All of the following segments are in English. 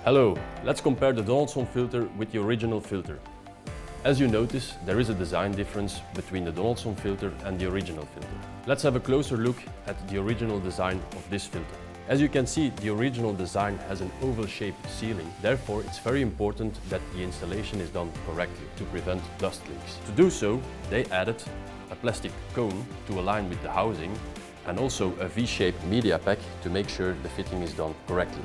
Hello, let's compare the Donaldson filter with the original filter. As you notice, there is a design difference between the Donaldson filter and the original filter. Let's have a closer look at the original design of this filter. As you can see, the original design has an oval-shaped ceiling, therefore it's very important that the installation is done correctly to prevent dust leaks. To do so, they added a plastic cone to align with the housing and also a V-shaped media pack to make sure the fitting is done correctly.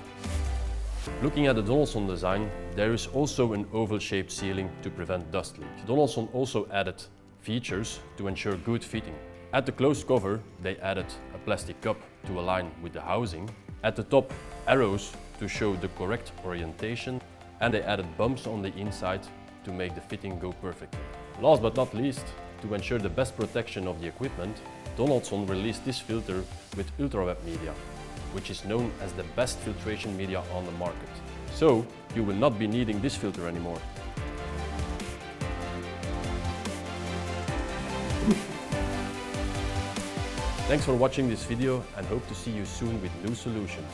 Looking at the Donaldson design, there is also an oval-shaped ceiling to prevent dust leaks. Donaldson also added features to ensure good fitting. At the closed cover, they added a plastic cup to align with the housing. At the top, arrows to show the correct orientation, and they added bumps on the inside to make the fitting go perfectly. Last but not least, to ensure the best protection of the equipment, Donaldson released this filter with ultraweb media, which is known as the best filtration media on the market. So, you will not be needing this filter anymore. Thanks for watching this video and hope to see you soon with new solutions.